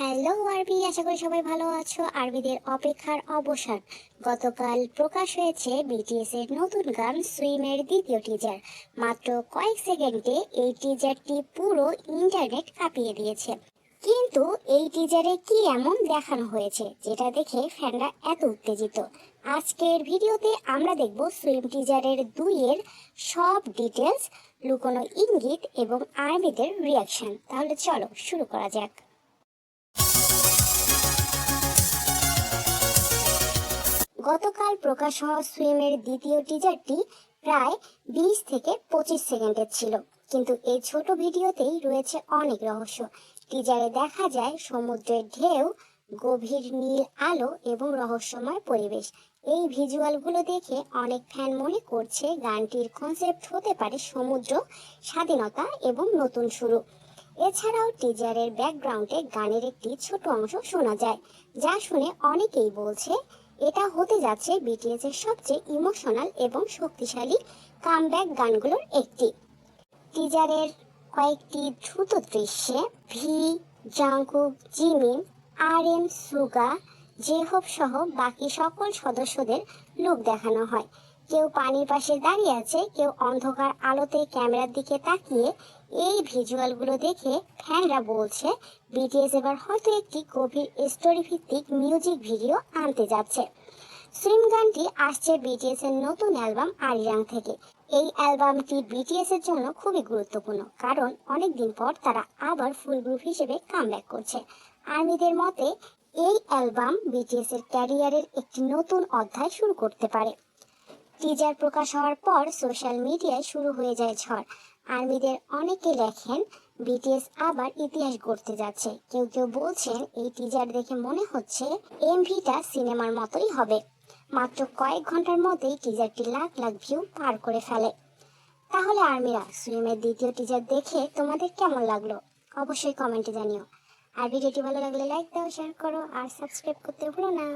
Hello আরবি, আশা করি সবাই ভালো আছো। আরবিদের অপেক্ষার অবসান। গতকাল প্রকাশ হয়েছে বিটিএস এর নতুন গান সুইমের দ্বিতীয় টিজার। মাত্র কয়েক সেকেন্ডে এই টিজারটি পুরো ইন্টারনেট কাঁপিয়ে দিয়েছে। কিন্তু এই টিজারে কি এমন দেখানো হয়েছে যেটা দেখে ফ্যানরা এত উত্তেজিত? আজকের ভিডিওতে আমরা দেখব সুইম টিজারের 2 এর সব ডিটেলস, লুকোনো ইঙ্গিত এবং আরবিদের রিয়াকশন। তাহলে চলো শুরু করা যাক। গতকাল প্রকাশ হওয়া সুইমের দ্বিতীয় টিজারটি প্রায় 20 থেকে 25 সেকেন্ডের ছিল, কিন্তু এই ছোট ভিডিওতেই রয়েছে অনেক রহস্য। টিজারে দেখা যায় সমুদ্রের ঢেউ, গভীর নীল আলো এবং রহস্যময় পরিবেশ। এই ভিজুয়ালগুলো দেখে অনেক ফ্যান মনে করছে গানটির কনসেপ্ট হতে পারে সমুদ্র, স্বাধীনতা এবং নতুন শুরু। এছাড়াও টিজারের ব্যাকগ্রাউন্ডে গানের একটি ছোট অংশ শোনা যায়, যা শুনে অনেকেই বলছে এটা হতে যাচ্ছে বিটিএস এর সবচেয়ে ইমোশনাল এবং শক্তিশালী কামব্যাক গানগুলোর একটি। টিজারের কয়েকটি দ্রুত দৃশ্যে ভি, জাংকুক, জিমিন, আর সুগা, জেহব সহ বাকি সকল সদস্যদের লুক দেখানো হয়। কেউ পানির পাশে দাঁড়িয়ে আছে, কেউ অন্ধকার আলোতে ক্যামেরার দিকে তাকিয়ে। এই ভিজুয়ালগুলো দেখে ফ্যানরা বলছে বিটিএস এবার হয়তো একটি গভীর স্টোরি ভিত্তিক মিউজিক ভিডিও আনতে যাচ্ছে। সুইম গানটি আসছে বিটিএস এর নতুন অ্যালবাম আরিয়াং থেকে। এই অ্যালবামটি বিটিএস এর জন্য খুবই গুরুত্বপূর্ণ, কারণ অনেকদিন পর তারা আবার ফুল গ্রুপ হিসেবে কামব্যাক করছে। আর্মিদের মতে এই অ্যালবাম বিটিএস এর ক্যারিয়ারের একটি নতুন অধ্যায় শুরু করতে পারে। টিজার প্রকাশ হওয়ার পর সোশ্যাল মিডিয়ায় শুরু হয়ে যায় ঝড়। আর্মিদের অনেকে লেখেন বিটিএস আবার ইতিহাস গড়তে যাচ্ছে। কেউ কেউ বলছেন এই টিজার দেখে মনে হচ্ছে এমভিটা সিনেমার মতোই হবে। মাত্র কয়েক ঘন্টার মধ্যেই টিজারটি লাখ লাখ ভিউ পার করে ফেলে। তাহলে আর্মিরা সুইমের দ্বিতীয় টিজার দেখে তোমাদের কেমন লাগলো অবশ্যই কমেন্টে জানিও। আর ভিডিওটি ভালো লাগলে লাইক দাও, শেয়ার করো আর সাবস্ক্রাইব করতে ভুলো না।